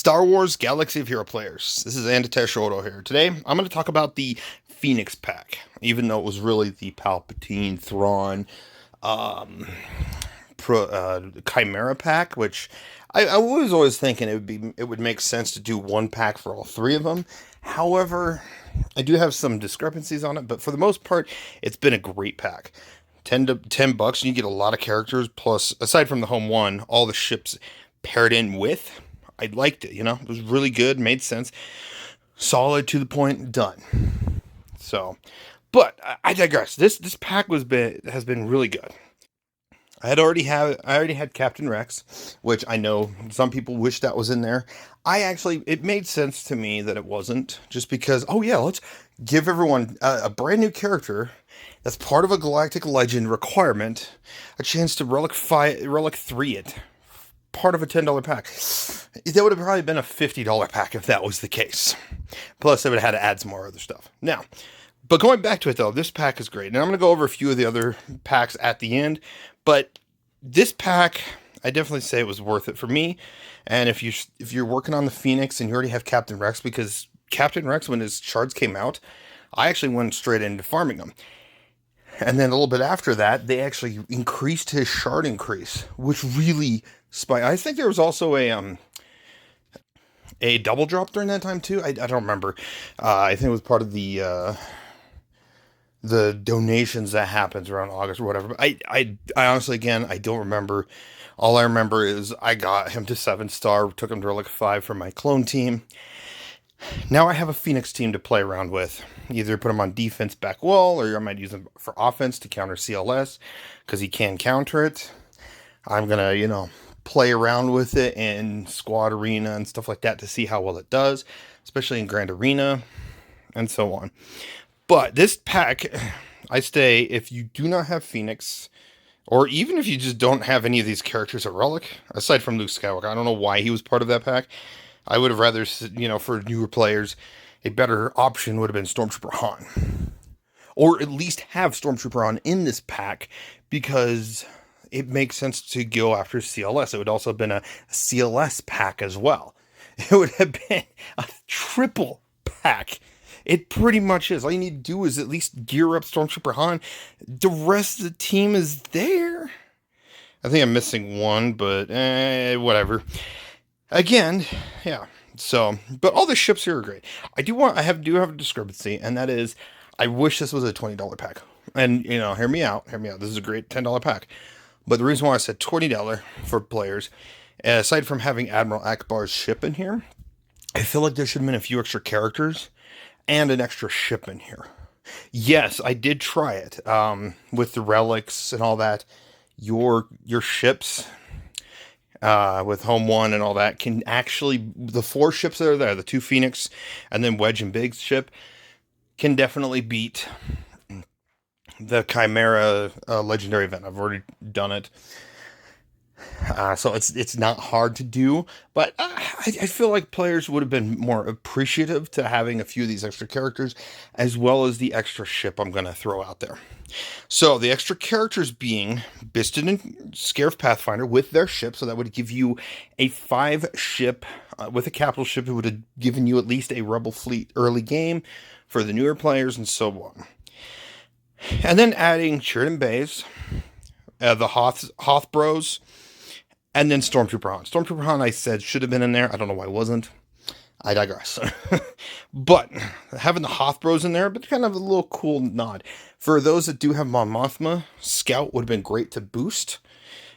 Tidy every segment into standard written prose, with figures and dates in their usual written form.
Star Wars Galaxy of Hero Players. This is SWGOH here. Today, I'm going to talk about the Phoenix pack, even though it was really the Palpatine, Thrawn, Chimera pack, which I was always thinking it would make sense to do one pack for all three of them. However, I do have some discrepancies on it, but for the most part, it's been a great pack. $10 and you get a lot of characters, plus, aside from the home one, all the ships paired in with. I liked it, it was really good, made sense, solid, to the point, done. So, but I digress. This pack has been really good. I already had Captain Rex, which I know some people wish that was in there. It made sense to me that it wasn't, just because, oh yeah, let's give everyone a brand new character that's part of a Galactic Legend requirement, a chance to Relic 3 it. Part of a $10 pack. That would have probably been a $50 pack if that was the case. Plus, they would have had to add some more other stuff. Now, but going back to it though, this pack is great. Now I'm going to go over a few of the other packs at the end, but this pack, I definitely say it was worth it for me. And if you're working on the Phoenix and you already have Captain Rex, because Captain Rex, when his shards came out, I actually went straight into farming them. And then a little bit after that, they actually increased his shard increase, which really spiked. I think there was also a double drop during that time too. I don't remember. I think it was part of the donations that happens around August or whatever. But I honestly, again, I don't remember. All I remember is I got him to 7-star, took him to Relic 5 for my clone team. Now I have a Phoenix team to play around with. Either put him on defense back wall, or I might use him for offense to counter CLS, because he can counter it. I'm going to, play around with it in Squad Arena and stuff like that to see how well it does, especially in Grand Arena and so on. But this pack, I say, if you do not have Phoenix, or even if you just don't have any of these characters at Relic, aside from Luke Skywalker, I don't know why he was part of that pack. I would have rather, for newer players, a better option would have been Stormtrooper Han. Or at least have Stormtrooper Han in this pack, because it makes sense to go after CLS. It would also have been a CLS pack as well. It would have been a triple pack. It pretty much is. All you need to do is at least gear up Stormtrooper Han. The rest of the team is there. I think I'm missing one, but whatever. Again, yeah. So, but all the ships here are great. I do have a discrepancy, and that is, I wish this was a $20 pack. And hear me out. This is a great $10 pack. But the reason why I said $20 for players, aside from having Admiral Ackbar's ship in here, I feel like there should have been a few extra characters and an extra ship in here. Yes, I did try it with the relics and all that. Your ships, with Home 1 and all that, can actually, the 4 ships that are there, the 2 Phoenix and then Wedge and Big's ship, can definitely beat the Chimera legendary event. I've already done it. So it's not hard to do, but I feel like players would have been more appreciative to having a few of these extra characters, as well as the extra ship I'm going to throw out there. So the extra characters being Biston and Scarif Pathfinder with their ship, so that would give you a 5 ship with a capital ship. It would have given you at least a Rebel fleet early game for the newer players and so on. And then adding Sheridan Bays, the Hoth Bros, and then Stormtrooper Han. Stormtrooper Han, I said, should have been in there. I don't know why it wasn't. I digress. But having the Hoth Bros in there, but kind of a little cool nod. For those that do have Mon Mothma, Scout would have been great to boost.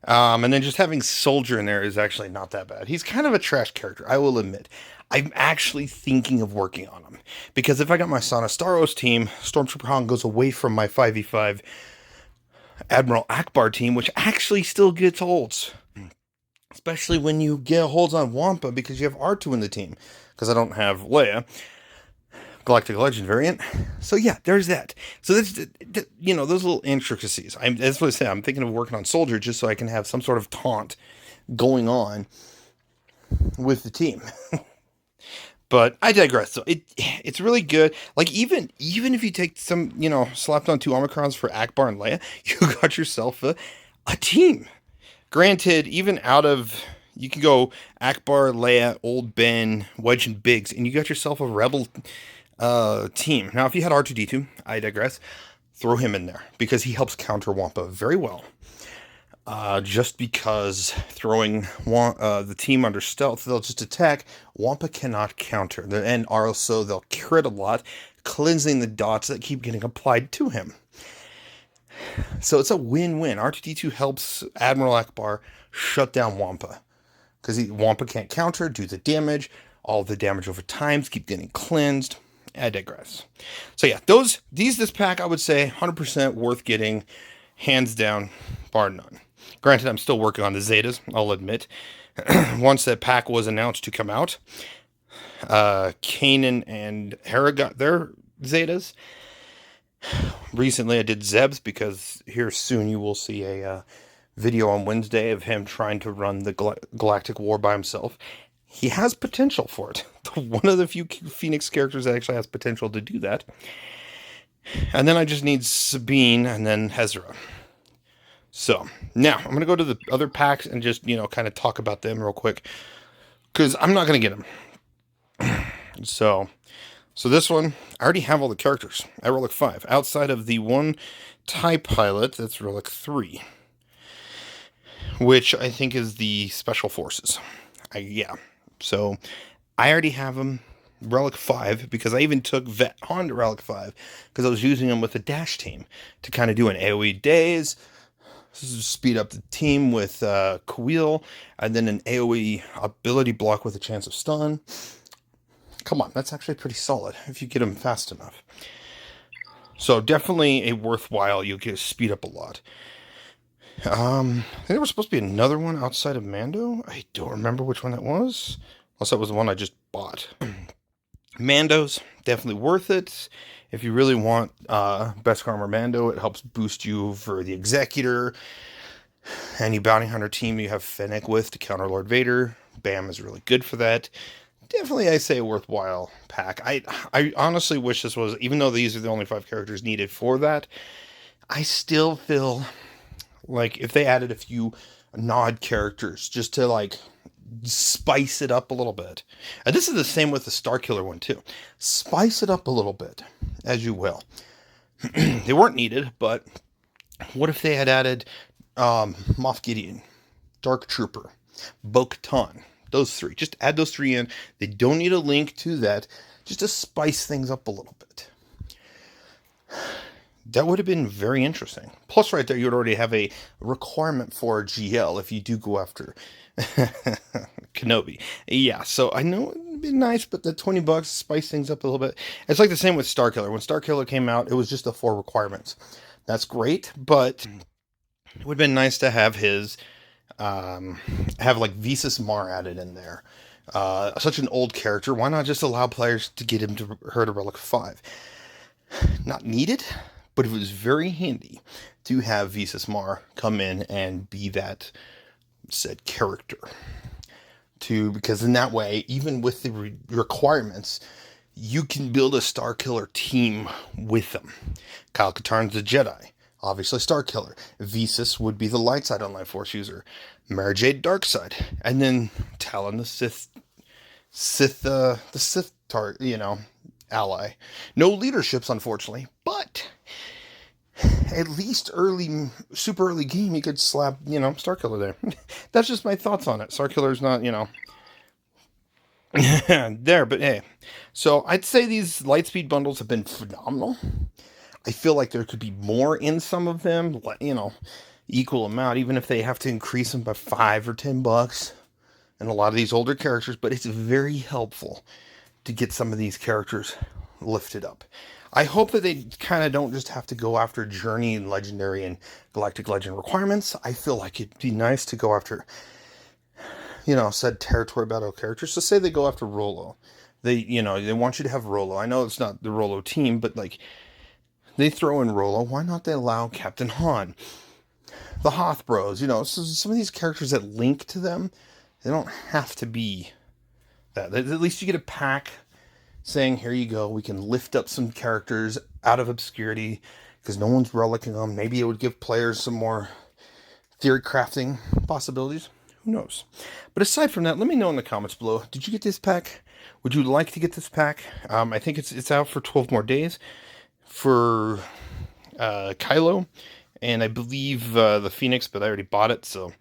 And then just having Soldier in there is actually not that bad. He's kind of a trash character, I will admit. I'm actually thinking of working on him, because if I got my Sana Staros team, Stormtrooper Han goes away from my 5v5 Admiral Ackbar team, which actually still gets holds. Especially when you get holds on Wampa, because you have R2 in the team. Because I don't have Leia, Galactic Legend variant. So yeah, there's that. So that's, those little intricacies. That's what I say. I'm thinking of working on Soldier just so I can have some sort of taunt going on with the team. But I digress. So it's really good. Like, even if you take some, slapped on 2 Omicrons for Ackbar and Leia, you got yourself a team. Granted, even out of, You can go Ackbar, Leia, Old Ben, Wedge, and Biggs, and you got yourself a Rebel team. Now, if you had R2-D2, I digress, throw him in there because he helps counter Wampa very well. Just because throwing the team under stealth, they'll just attack. Wampa cannot counter. And also, they'll crit a lot, cleansing the dots that keep getting applied to him. So it's a win-win. R2-D2 helps Admiral Ackbar shut down Wampa. Because Wampa can't counter, do the damage. All the damage over time keep getting cleansed. I digress. So yeah, this pack, I would say 100% worth getting, hands down, bar none. Granted, I'm still working on the Zetas, I'll admit. Once that pack was announced to come out, Kanan and Hera got their Zetas. Recently, I did Zeb's because here soon you will see a video on Wednesday of him trying to run the Galactic War by himself. He has potential for it. One of the few Phoenix characters that actually has potential to do that. And then I just need Sabine and then Hezra. So, now, I'm going to go to the other packs and just, kind of talk about them real quick. Because I'm not going to get them. So this one, I already have all the characters at Relic 5. Outside of the one TIE pilot, that's Relic 3. Which I think is the Special Forces. So, I already have them Relic 5, because I even took Vet Han to Relic 5, because I was using them with the Dash team to kind of do an AoE days, speed up the team with Kuil, and then an AoE ability block with a chance of stun. Come on, that's actually pretty solid if you get them fast enough. So definitely a worthwhile, you'll get speed up a lot. I think there was supposed to be another one outside of Mando. I don't remember which one that was. Unless that was the one I just bought. Mando's definitely worth it. If you really want Best Armor Mando, it helps boost you for the Executor. Any Bounty Hunter team you have Fennec with to counter Lord Vader. Bam is really good for that. Definitely, I say, a worthwhile pack. I honestly wish this was, even though these are the only 5 characters needed for that, I still feel like if they added a few nod characters just to, like, spice it up a little bit. And this is the same with the Starkiller one, too. Spice it up a little bit, as you will. They weren't needed, but what if they had added Moff Gideon, Dark Trooper, Bo-Katan, those 3. Just add those 3 in. They don't need a link to that, just to spice things up a little bit. That would have been very interesting. Plus, right there, you would already have a requirement for a GL if you do go after Kenobi. Yeah, so I know it would be nice, but the $20 spice things up a little bit. It's like the same with Starkiller. When Starkiller came out, it was just the 4 requirements. That's great, but it would have been nice to have his, have like Visas Mar added in there. Such an old character. Why not just allow players to get him to her to Relic 5? Not needed, but it was very handy to have Visas Mar come in and be that said character. Because in that way, even with the requirements, you can build a Starkiller team with them. Kyle Katarn's the Jedi. Obviously Starkiller. Visas would be the light side online force user. Mara Jade dark side. And then Talon the Sith ally. No leaderships, unfortunately, but at least super early game, you could slap, Starkiller there. That's just my thoughts on it. Starkiller's not, there, but hey. So I'd say these Lightspeed bundles have been phenomenal. I feel like there could be more in some of them, equal amount, even if they have to increase them by $5 or $10 in a lot of these older characters, but it's very helpful to get some of these characters lifted up. I hope that they kind of don't just have to go after Journey and Legendary and Galactic Legend requirements. I feel like it'd be nice to go after, said territory battle characters. So say they go after Rolo. They want you to have Rolo. I know it's not the Rolo team, but like they throw in Rolo. Why not they allow Captain Han? The Hoth Bros, so some of these characters that link to them, they don't have to be that. At least you get a pack saying, here you go, we can lift up some characters out of obscurity because no one's relicing them. Maybe it would give players some more theory crafting possibilities. Who knows? But aside from that, let me know in the comments below. Did you get this pack? Would you like to get this pack? I think it's out for 12 more days for Kylo, and I believe the Phoenix, but I already bought it, so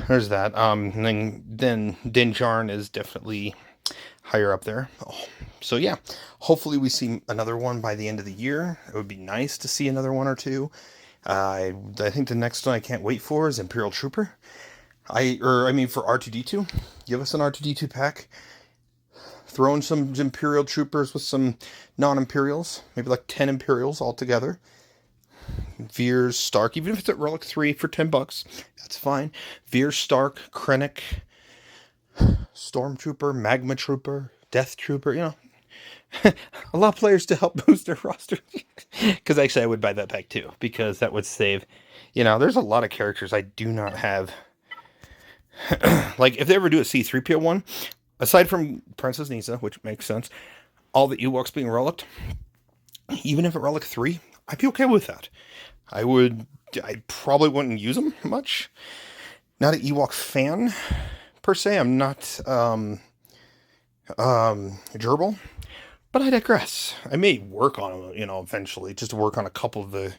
there's that. And then Din Djarin is definitely higher up there. Oh, so yeah, hopefully we see another one by the end of the year. It would be nice to see another one or two. I think the next one I can't wait for is Imperial Trooper. I mean for R2-D2. Give us an R2-D2 pack. Throw in some Imperial Troopers with some non-Imperials. Maybe like 10 Imperials altogether. Veers, Stark, even if it's at Relic 3 for $10, that's fine. Veers, Stark, Krennic, Stormtrooper, Magma Trooper, Death Trooper, you know. A lot of players to help boost their roster. Because actually I would buy that pack too, because that would save, you know, there's a lot of characters I do not have. Like, if they ever do a C-3PO one, aside from Princess Nisa, which makes sense, all the Ewoks being relicked, even if at Relic 3, I'd be okay with that. I probably wouldn't use them much. Not an Ewok fan, per se. I'm not, gerbil. But I digress. I may work on them, you know, eventually, just to work on a couple of the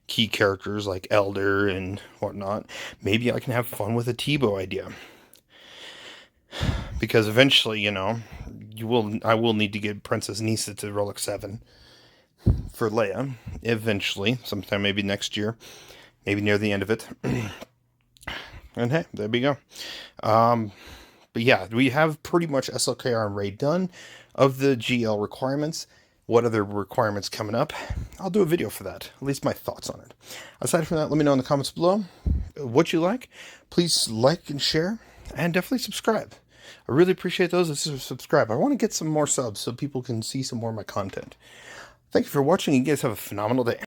key characters like Elder and whatnot. Maybe I can have fun with a Tebow idea. Because eventually, you know, I will need to get Princess Nisa to Relic 7 for Leia. Eventually, sometime maybe next year. Maybe near the end of it. And hey, there we go. But yeah, we have pretty much SLKR and Raid done. Of the GL requirements, what other requirements coming up? I'll do a video for that. At least my thoughts on it. Aside from that, let me know in the comments below what you like. Please like and share, and definitely subscribe. I really appreciate those that subscribe. I want to get some more subs so people can see some more of my content. Thank you for watching. You guys have a phenomenal day.